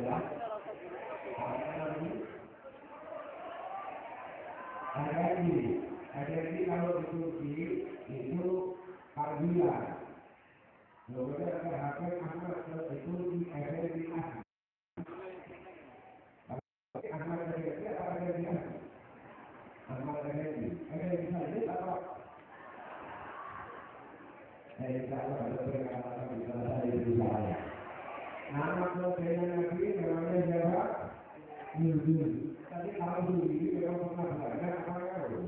ya. Energi kalau dicuci itu karbilan. Kemudian terhadap anak itu di energi asli. Anak energi apa energi asli? Anak energi asli apa? Kalau ada perkara bisa saya bisa. Nama kemudian lagi namanya siapa? Yudi. Tapi kalau Yudi memang pernah belajar apa ya?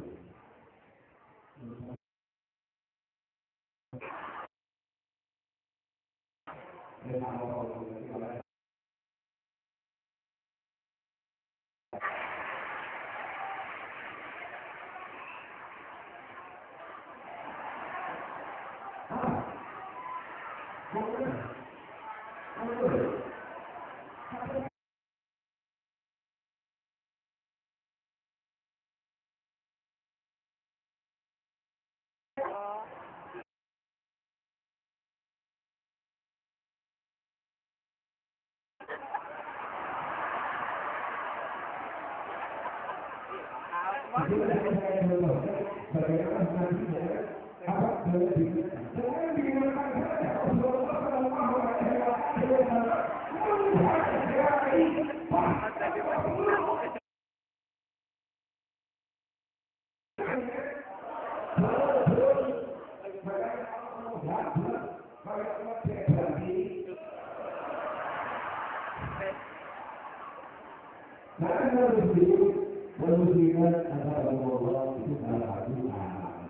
Muslimat adalah Allah itu salah satu amal.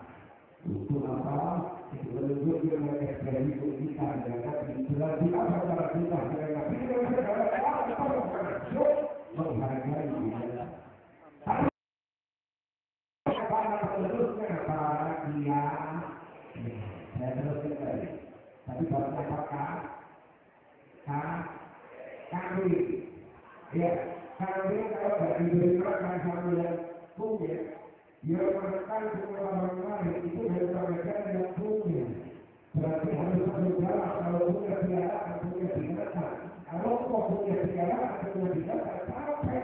Untuk apa? Itu menunjukkan ekspresi kita dapat dijelaskan apa cara kita menghargai dia. Para penerusnya para dia, saya teruskan tadi. Tapi kalau apakah kami, ya. Kalau dari diberikan satu yang punya, dia menekan semua orang lain itu dari mereka yang punya. Berarti harus berjalan kalau punya piala atau punya binatang. Kalau kau punya piala atau punya binatang, sampai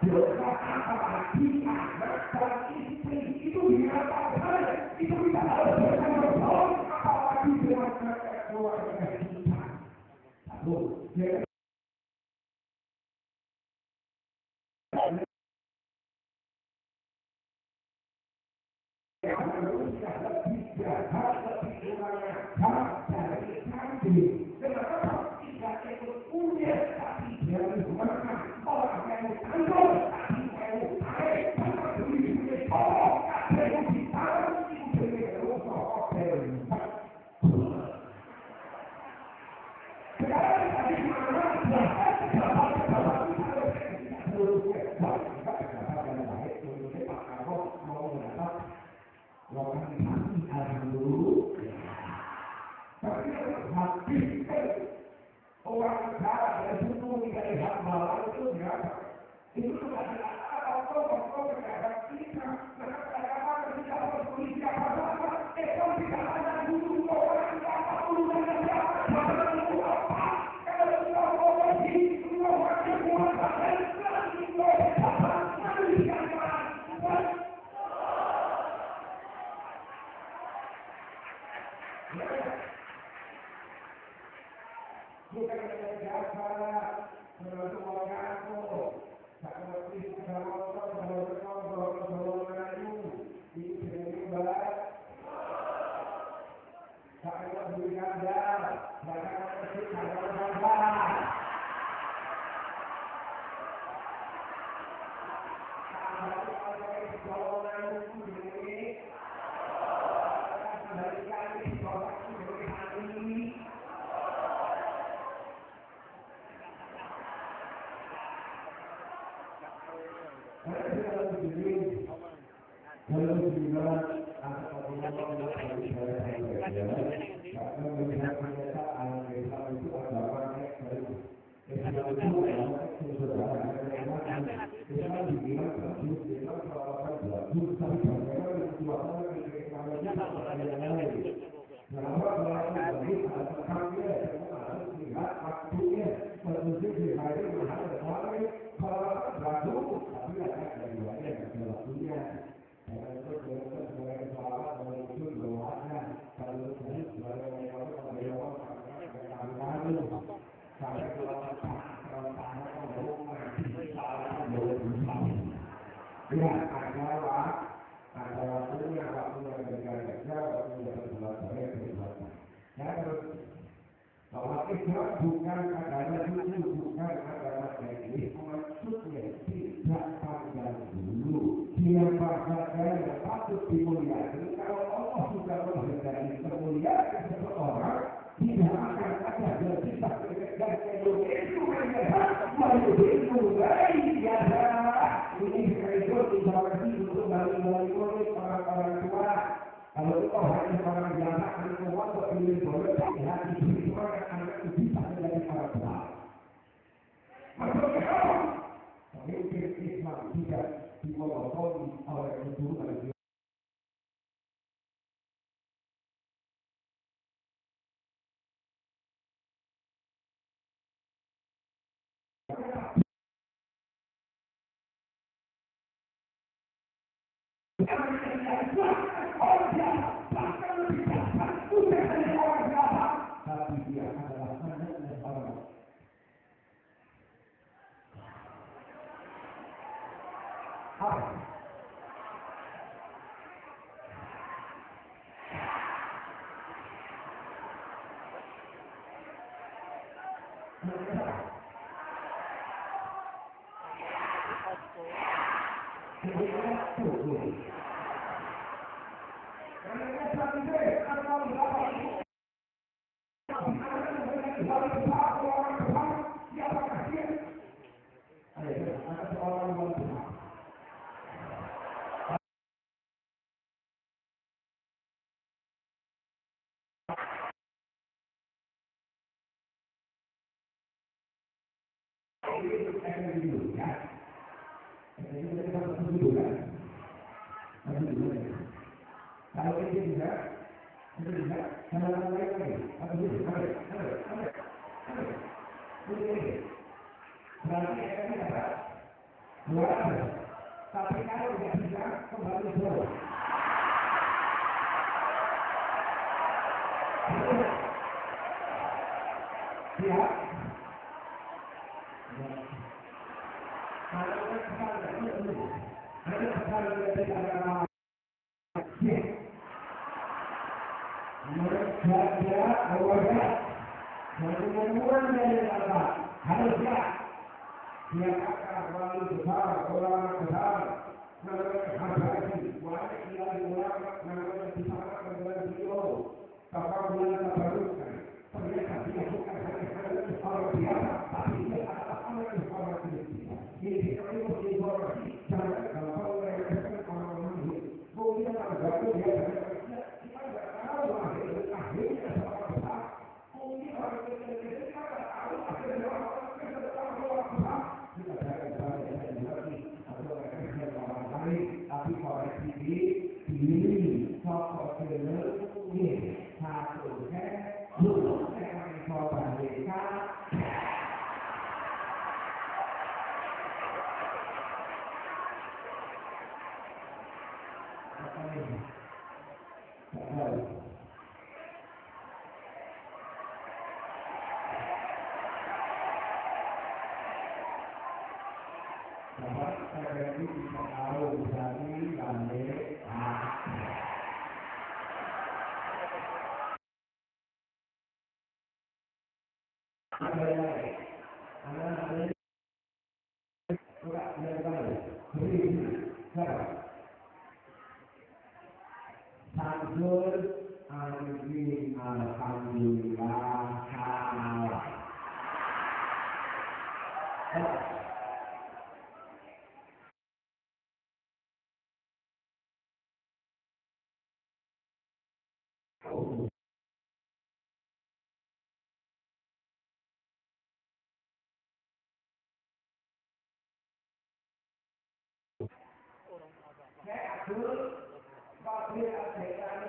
dosa apa kita dan istri itu binatang saja. Itu tidak harus bertanggung apalagi dengan keluarga kita. Ya. Orang negara yang butuh dari hamba itu berapa? Itu sudah ada tokoh terhadap kita. Karena kadang-kadang kita berpolitik apa-apa, kalau tidak ada butuh orang apa pun dan siapa itu apa? Kalau kita berpolitik, semua orang semua dan itu apa? Bukan hanya jasa, termasuk orang aku, sangat kritis sama orang Melayu, ini sendiri barat, sangat berganda, sangat kritis sama orang Bahwa dalam bagi tentangnya semua harus lihat waktunya menuju di hari menghadap hari kalau baru tapi ada keduanya dan waktunya. Karena itu kita sebagai sahabat dari itu doanya kalau saya sebagai orang yang baru sampai kalau tanah baru mati salah baru ya adalah ada waktunya kerja waktunya berbuat baik berbuat ya terus bahwa Islam bukan agama itu bukan agama teknis maksudnya tidak pandang dulu siapa saja yang patut dimuliakan kalau Allah sudah menghendaki kemuliaan seseorang tidak akan ada yang bisa dan itu mereka baru itu baik ya ini itu tidak untuk balik orang tua. Kalau engkau hanya orang biasa, engkau waktu pilih boleh hati itu maka anak itu bisa menjadi orang besar. Maksudnya apa? Pemimpin Islam tidak dimonopoli oleh keturunan. Tapi dia adalah anaknya orang. Apa? Kalau ini tidak, kalau lain lagi, berarti ini apa? Luar. Tapi kalau tidak bisa, kembali dulu. Siap? Kalau harusnya dia akan terlalu besar, ulama besar, namanya Habari, banyak yang ulama namanya di sana adalah beliau, kapal bulan terbarukan. Ternyata dia bukan hanya orang biasa, tapi dia adalah orang biasa. Ini itu informasi, jangan kalau yang orang ini, mungkin agak dia kita nggak tahu akhirnya seorang besar, mungkin orang kita nggak tahu akhirnya tapi koreksi diri sosok ini satunya belum yang coba mereka saya bisa tahu dari lantai Samsul Arifin Alhamdulillah kalah. Saya Abdul, Pak Abdul,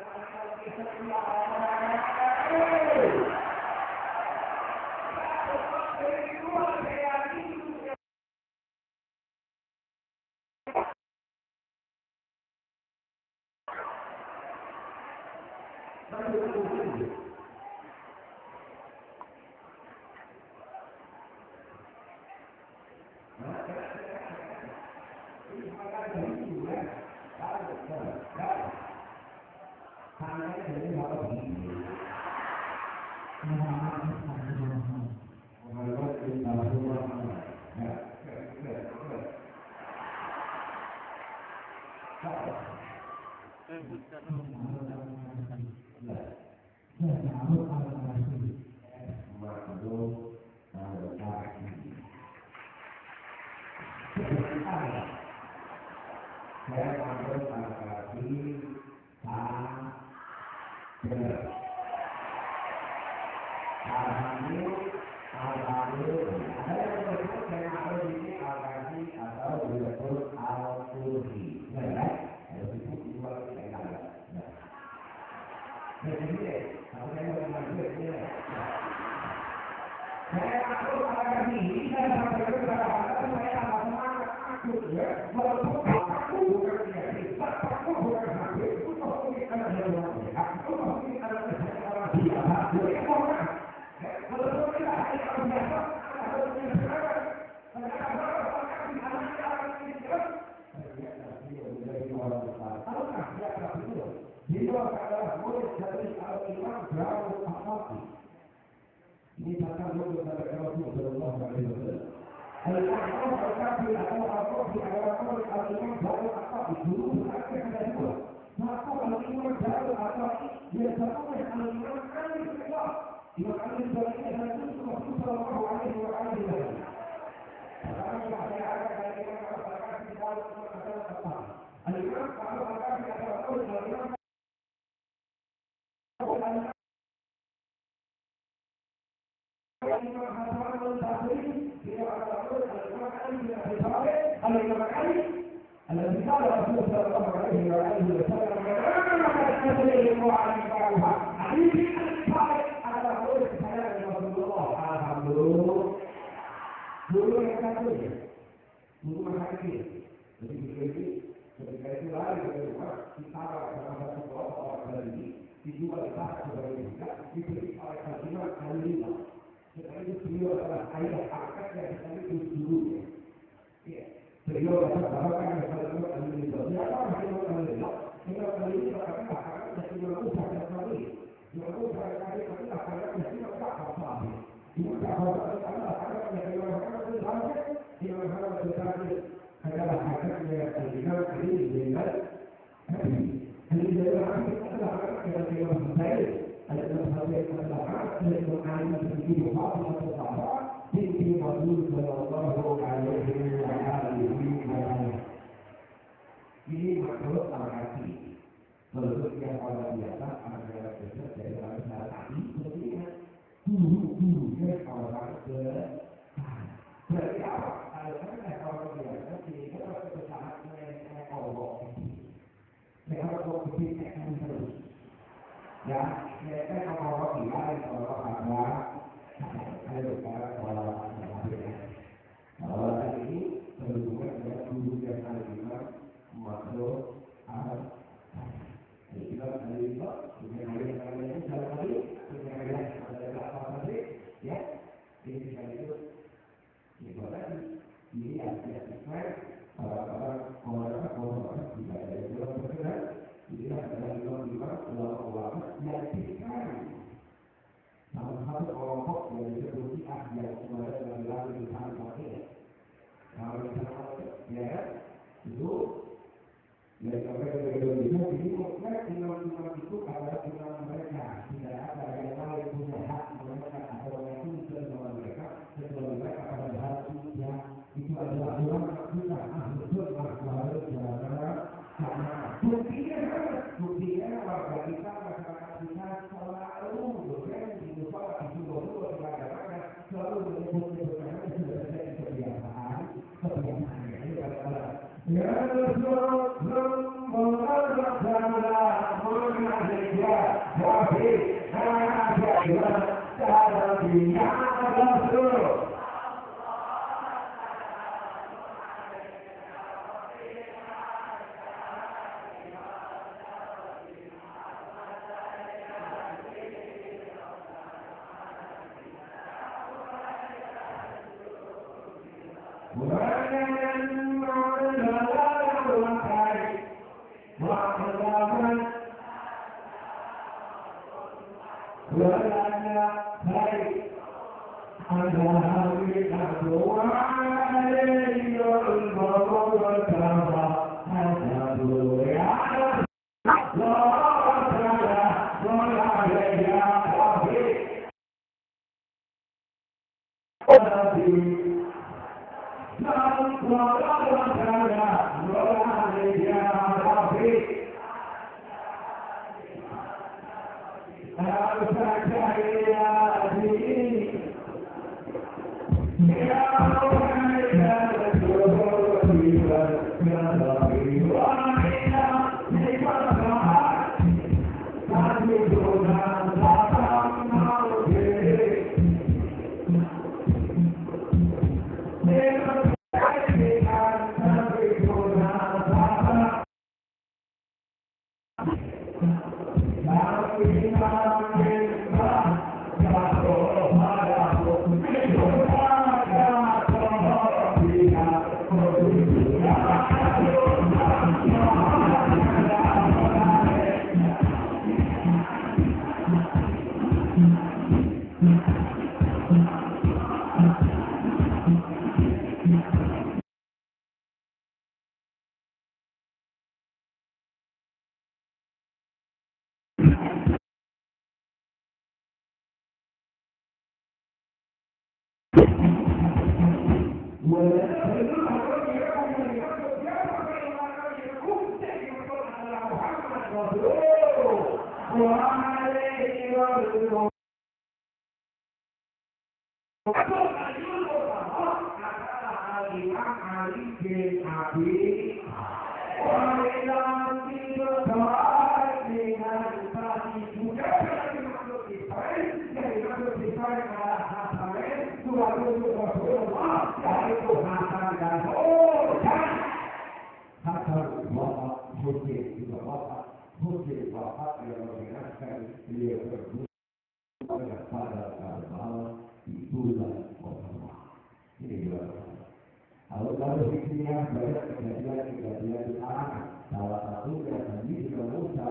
Kalau fikrnya banyak kejadian-kejadian di tanah, salah satu yang tadi juga Musa,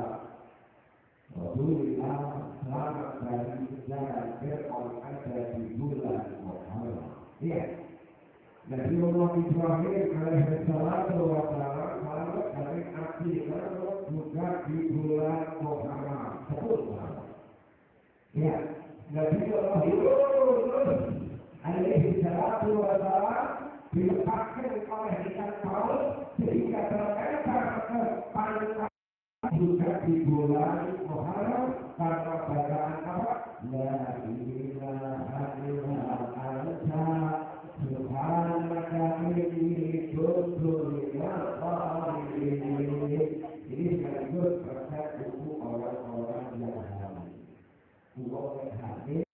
Rasulullah selamat dari sejarah Fir'aun ada di bulan Muharram. Iya, Nabi Allah Ibrahim alaihissalatu wassalam selamat dari api Fir'aun juga di bulan Muharram. Sebut Iya, Nabi Allah Yunus alaihissalatu wassalam dilepaskan oleh ikan paus sehingga terlempar ke pantai juga di bulan Muharram karena bacaan apa? La ilaha illallah anta subhanaka inni kuntu minadh dhalimin. Ini sekaligus resep untuk orang-orang yang hamil. Orang hamil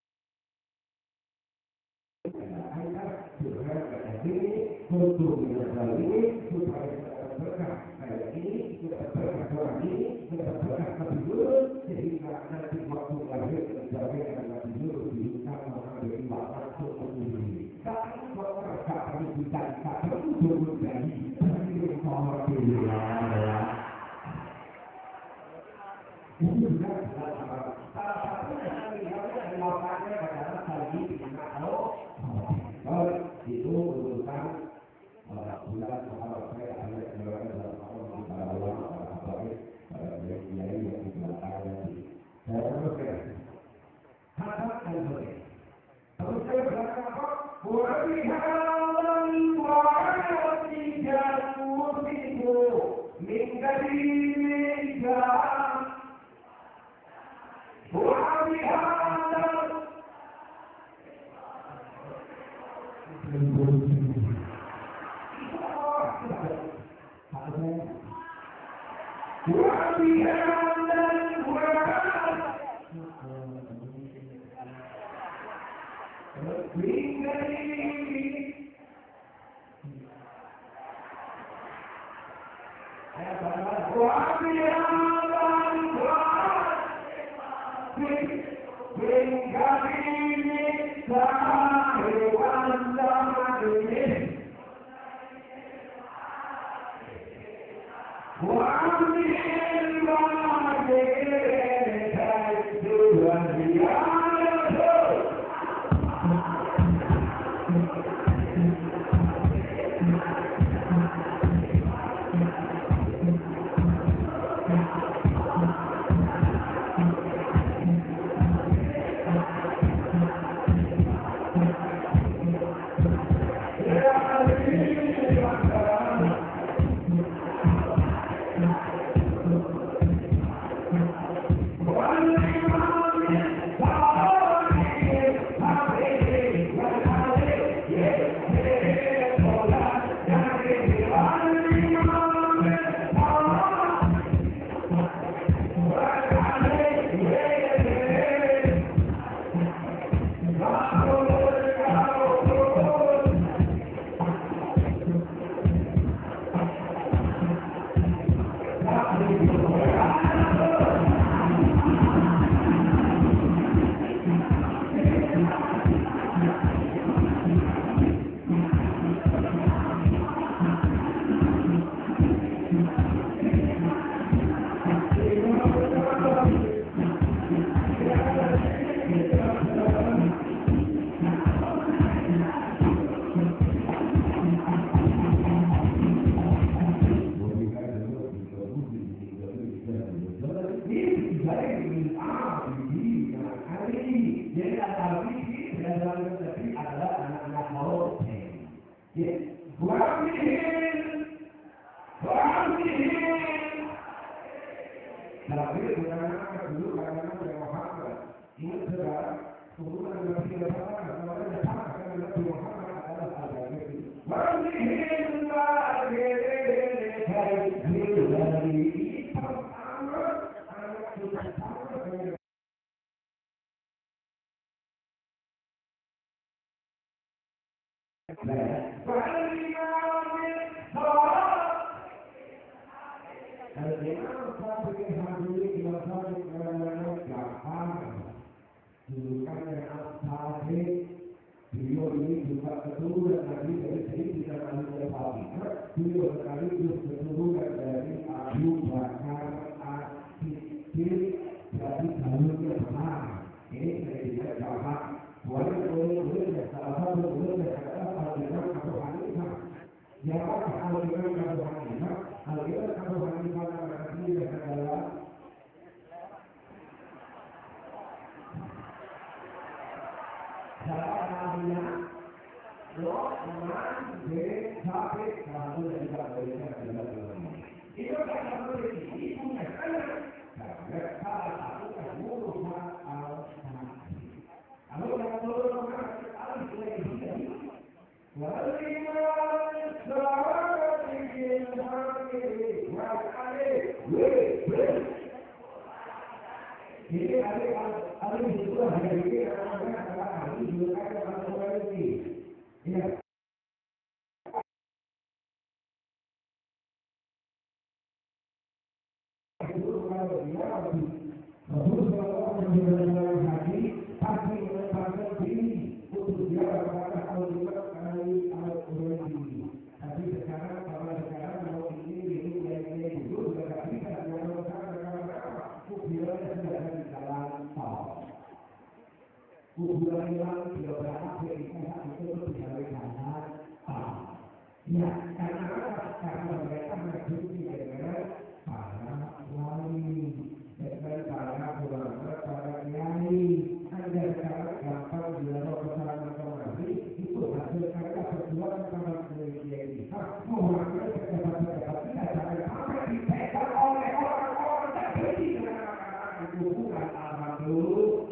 untuk menjadi ini supaya berkah kayak ini, berkah orang ini, berkah kebiduran sehingga nanti waktu lahir terjadi adalah kebiduran diucap mengambil waktu untuk ini. Tapi kalau berkah kami bisa berkumpul dari ini nomor dua. Ini juga salah satu yang melakukannya adalah tadi kita tahu itu urusan bulan Muharram saya ada dalam tahun para ulama para habaib para kiai yang di belakang tadi. Saya teruskan. Hadap al-Hudayr. Terus saya berkata apa? Wa'alaihi wa'alaihi min kadimika Tapi bukan dulu karena Nabi Muhammad ini adalah turunan Nabi Muhammad namanya sama karena Nabi Muhammad adalah al-Nabi. Beliau ini juga keturunan Nabi dari Sayyidina Ali Al-Fatihah. Beliau sekaligus keturunan dari Abu Bakar As-Siddiq dari jalurnya benar. Ini Sayyidina Jahat. Boleh salah satu boleh adalah Al-Imam Abu Hanifah. Siapa Al-Imam Abu Hanifah? Al-Imam Abu Hanifah adalah kuburan yang tidak berapa itu tidak berjalan. Ya, karena apa? Karena mereka mengikuti dengan para wali, dengan para ulama, para kiai. Ada sekarang gampang dialog bersama kembali itu hasil karya perjuangan para kiai. Mengurangkan pejabat-pejabat tidak sampai apa dipegang oleh orang-orang terjadi dengan anak-anak itu bukan amal dulu.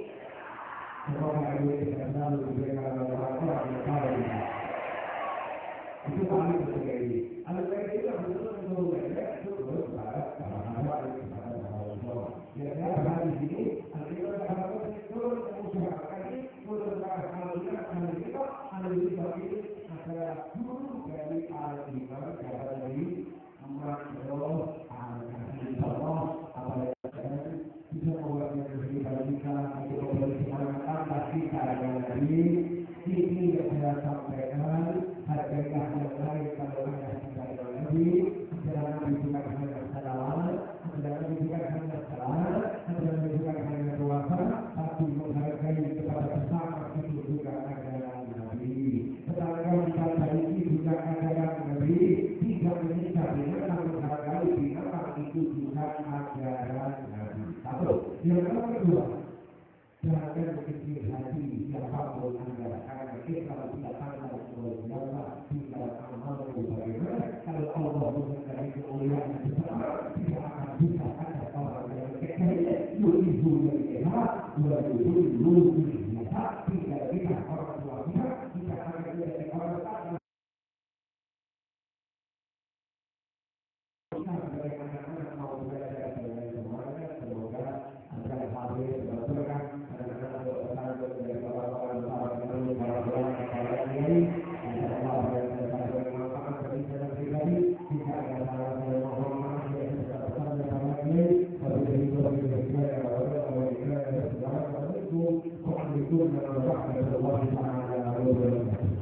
Semoga ini tidak selalu diberikan oleh orang-orang yang tahu. Itu kami bersedia ini. Al-Qaeda itu betul-betul mereka itu berbarat sama-sama kepada Allah. Jadi apa di sini? Al-Qaeda berharap turun ke masyarakat ini, turun ke al-Qaeda ini adalah guru dari al-Imam dari Makhluk al-Qaeda. Apalagi bisa membuatnya lebih baikkan untuk mempersiapkan pasti keadaan ini. Ini yang saya sampaikan. Harganya yang lain kalau hanya tidak lagi, sedangkan bukan hanya salah, sedangkan bukan hanya salah, sedangkan bukan hanya doa, tapi menghargai kepada sesama itu juga ajaran Nabi. Sedangkan kita ini juga ajaran Nabi, tidak menyiksa dengan menghargai binatang itu juga ajaran Nabi. Satu, yang kedua. Jangan berkecil hati siapapun Anda, karena kita tidak pandang seberapa tidak amal bagaimana kalau Allah memberikan kemuliaan besar tidak akan bisa ada orang yang kekayaan ibu dari emak, ibu tidak bisa orang tua kita akan menjadi orang tak anak-anak mau belajar dengan semuanya semoga Anda hadir berberkah. Assalamualaikum warahmatullahi wabarakatuh.